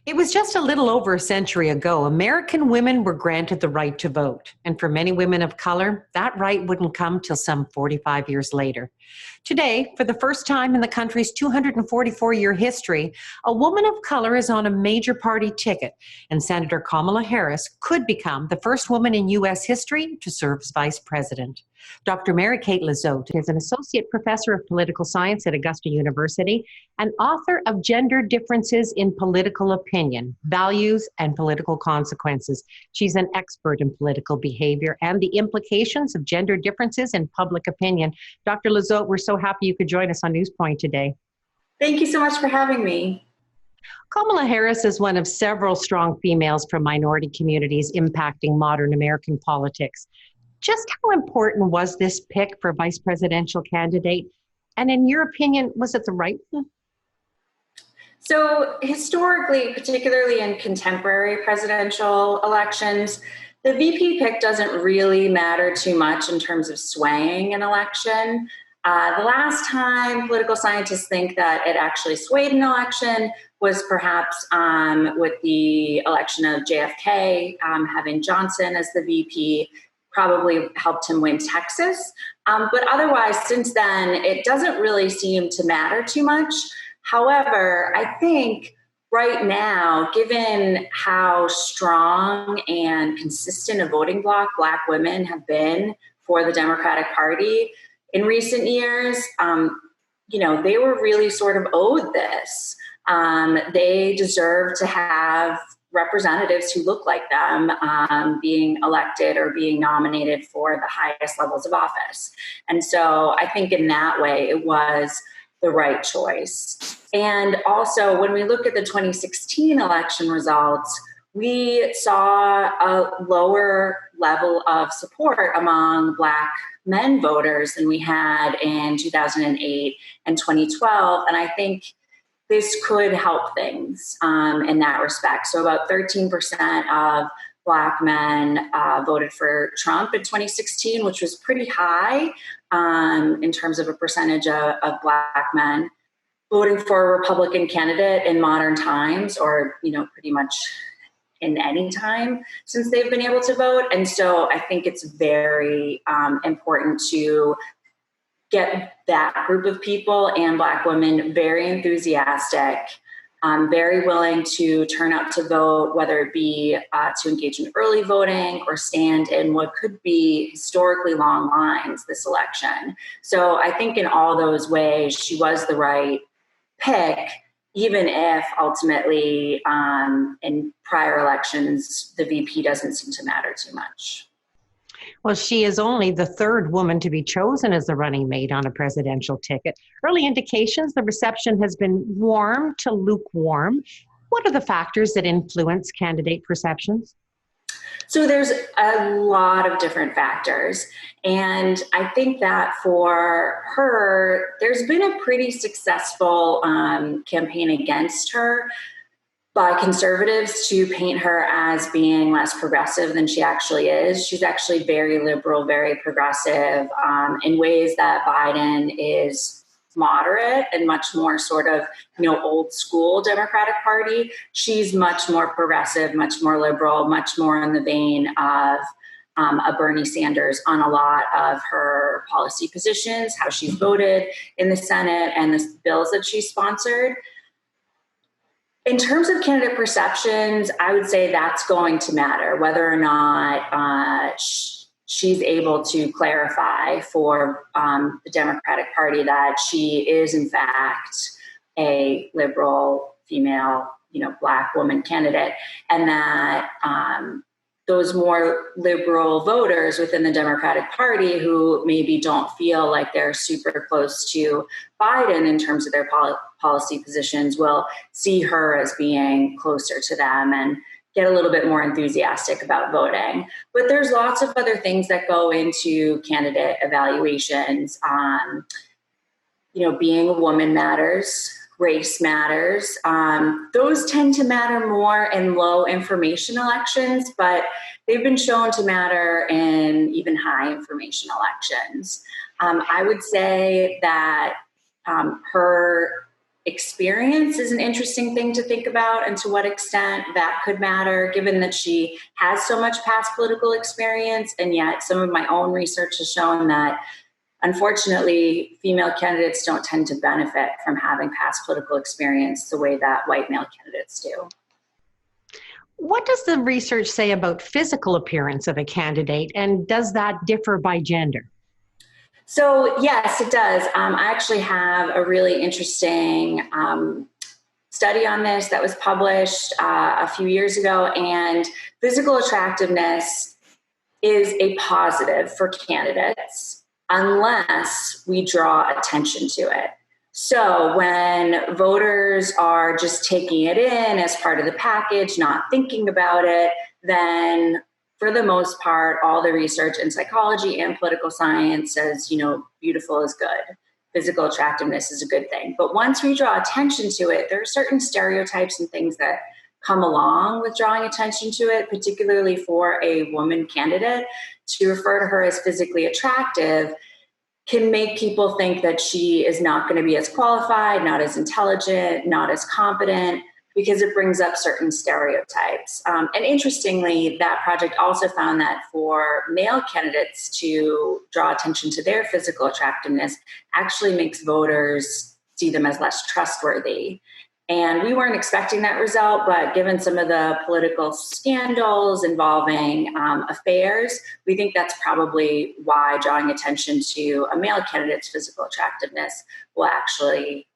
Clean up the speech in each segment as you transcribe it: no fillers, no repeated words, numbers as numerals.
It was just a little over a century ago, American women were granted the right to vote. And for many women of color, that right wouldn't come till some 45 years later. Today, for the first time in the country's 244-year history, a woman of color is on a major party ticket, and Senator Kamala Harris could become the first woman in U.S. history to serve as vice president. Dr. Mary Kate Lizotte is an associate professor of political science at Augusta University and author of Gender Differences in Political Opinion, Values and Political Consequences. She's an expert in political behavior and the implications of gender differences in public opinion. Dr. Lizotte, we're so happy you could join us on Newspoint today. Thank you so much for having me. Kamala Harris is one of several strong females from minority communities impacting modern American politics. Just how important was this pick for vice presidential candidate? And in your opinion, was it the right one? So historically, particularly in contemporary presidential elections, the VP pick doesn't really matter too much in terms of swaying an election. The last time political scientists think that it actually swayed an election was perhaps with the election of JFK, having Johnson as the VP probably helped him win Texas. But otherwise, since then, it doesn't really seem to matter too much. However, I think right now, given how strong and consistent a voting bloc Black women have been for the Democratic Party in recent years, they were really sort of owed this. They deserve to have representatives who look like them being elected or being nominated for the highest levels of office. And so I think in that way, it was the right choice. And also, when we look at the 2016 election results, we saw a lower level of support among Black men voters than we had in 2008 and 2012. And I think this could help things in that respect. So about 13% of Black men voted for Trump in 2016, which was pretty high in terms of a percentage of Black men voting for a Republican candidate in modern times, or pretty much in any time since they've been able to vote. And so I think it's very important to get that group of people and Black women very enthusiastic, very willing to turn out to vote, whether it be to engage in early voting or stand in what could be historically long lines this election. So I think in all those ways, she was the right pick, even if ultimately in prior elections, the VP doesn't seem to matter too much. Well, she is only the third woman to be chosen as the running mate on a presidential ticket. Early indications, the reception has been warm to lukewarm. What are the factors that influence candidate perceptions? So there's a lot of different factors. And I think that for her, there's been a pretty successful campaign against her by conservatives to paint her as being less progressive than she actually is. She's actually very liberal, very progressive in ways that Biden is moderate and much more sort of, old school Democratic Party. She's much more progressive, much more liberal, much more in the vein of a Bernie Sanders on a lot of her policy positions, how she's voted in the Senate and the bills that she sponsored. In terms of candidate perceptions, I would say that's going to matter, whether or not she's able to clarify for the Democratic Party that she is, in fact, a liberal, female, Black woman candidate, and that those more liberal voters within the Democratic Party who maybe don't feel like they're super close to Biden in terms of their policy positions will see her as being closer to them and get a little bit more enthusiastic about voting. But there's lots of other things that go into candidate evaluations. Being a woman matters. Race matters. Those tend to matter more in low information elections, but they've been shown to matter in even high information elections. I would say that her experience is an interesting thing to think about, and to what extent that could matter, given that she has so much past political experience. And yet some of my own research has shown that, unfortunately, female candidates don't tend to benefit from having past political experience the way that white male candidates do. What does the research say about physical appearance of a candidate, and does that differ by gender? So yes, it does. I actually have a really interesting study on this that was published a few years ago, and physical attractiveness is a positive for candidates unless we draw attention to it. So when voters are just taking it in as part of the package, not thinking about it, then for the most part, all the research in psychology and political science says, beautiful is good. Physical attractiveness is a good thing. But once we draw attention to it, there are certain stereotypes and things that come along with drawing attention to it, particularly for a woman candidate. To refer to her as physically attractive can make people think that she is not going to be as qualified, not as intelligent, not as competent, because it brings up certain stereotypes. And interestingly, that project also found that for male candidates to draw attention to their physical attractiveness actually makes voters see them as less trustworthy. And we weren't expecting that result, but given some of the political scandals involving affairs, we think that's probably why drawing attention to a male candidate's physical attractiveness will actually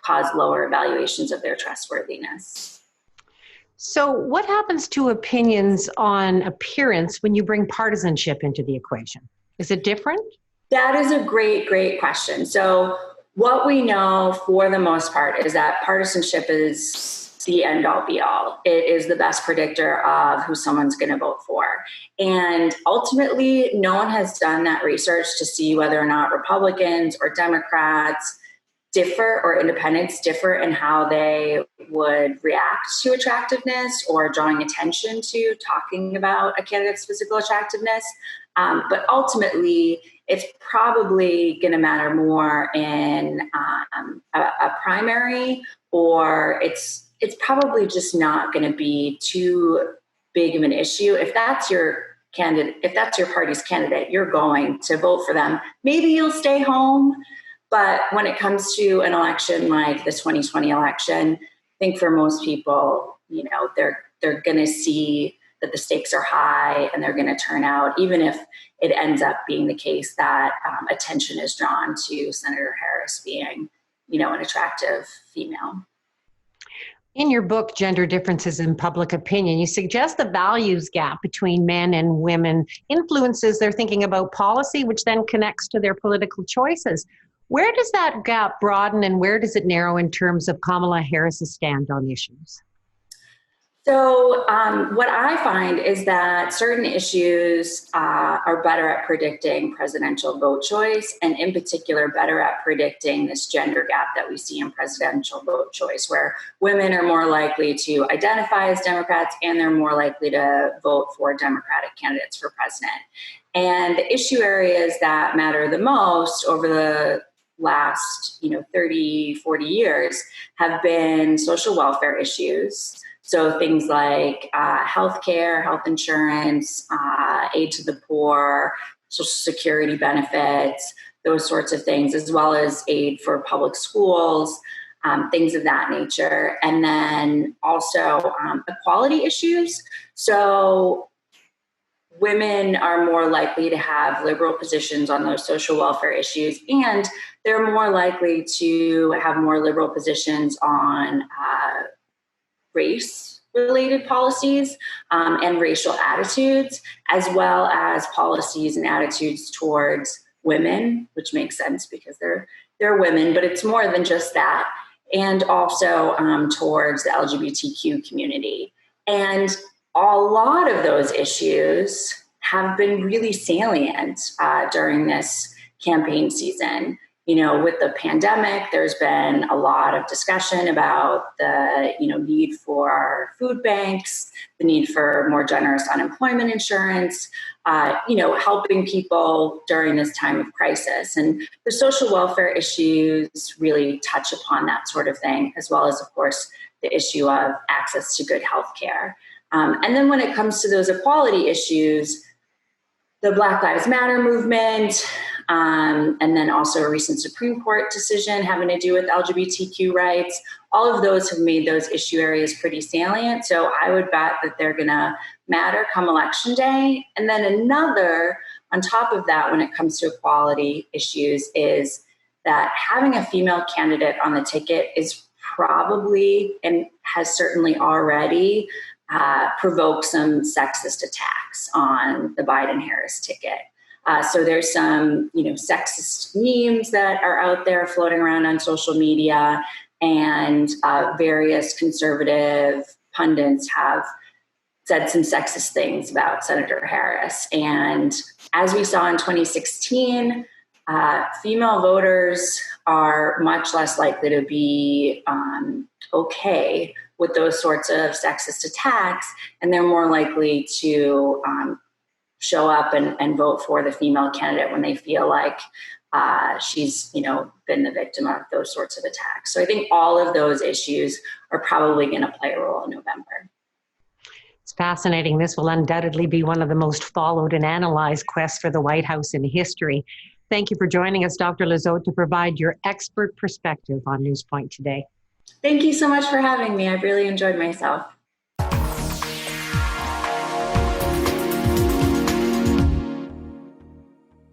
cause lower evaluations of their trustworthiness. So what happens to opinions on appearance when you bring partisanship into the equation? Is it different? That is a great, great question. So what we know for the most part is that partisanship is the end all be all. It is the best predictor of who someone's going to vote for. And ultimately, no one has done that research to see whether or not Republicans or Democrats differ, or independents differ, in how they would react to attractiveness or drawing attention to talking about a candidate's physical attractiveness. But ultimately, it's probably going to matter more in a primary, or it's probably just not going to be too big of an issue. If that's your candidate, if that's your party's candidate, you're going to vote for them. Maybe you'll stay home. But when it comes to an election like the 2020 election, I think for most people, they're going to see that the stakes are high and they're going to turn out, even if it ends up being the case that attention is drawn to Senator Harris being, an attractive female. In your book, Gender Differences in Public Opinion, you suggest the values gap between men and women influences their thinking about policy, which then connects to their political choices. Where does that gap broaden, and where does it narrow in terms of Kamala Harris's stand on issues? So what I find is that certain issues are better at predicting presidential vote choice, and in particular better at predicting this gender gap that we see in presidential vote choice, where women are more likely to identify as Democrats and they're more likely to vote for Democratic candidates for president. And the issue areas that matter the most over the last 30, 40 years have been social welfare issues. So things like healthcare, health insurance, aid to the poor, Social Security benefits, those sorts of things, as well as aid for public schools, things of that nature. And then also equality issues. So women are more likely to have liberal positions on those social welfare issues, and they're more likely to have more liberal positions on race-related policies and racial attitudes, as well as policies and attitudes towards women, which makes sense because they're women, but it's more than just that, and also towards the LGBTQ community. And a lot of those issues have been really salient during this campaign season. With the pandemic, there's been a lot of discussion about the, need for food banks, the need for more generous unemployment insurance, helping people during this time of crisis. And the social welfare issues really touch upon that sort of thing, as well as, of course, the issue of access to good health care. And then when it comes to those equality issues, the Black Lives Matter movement, and then also a recent Supreme Court decision having to do with LGBTQ rights, all of those have made those issue areas pretty salient. So I would bet that they're going to matter come Election Day. And then another, on top of that, when it comes to equality issues, is that having a female candidate on the ticket is probably, and has certainly already, provoked some sexist attacks on the Biden-Harris ticket. So there's some, sexist memes that are out there floating around on social media, and various conservative pundits have said some sexist things about Senator Harris. And as we saw in 2016, female voters are much less likely to be okay with those sorts of sexist attacks, and they're more likely to show up and vote for the female candidate when they feel like she's, been the victim of those sorts of attacks. So I think all of those issues are probably going to play a role in November. It's fascinating. This will undoubtedly be one of the most followed and analyzed quests for the White House in history. Thank you for joining us, Dr. Lizotte, to provide your expert perspective on NewsPoint today. Thank you so much for having me. I've really enjoyed myself.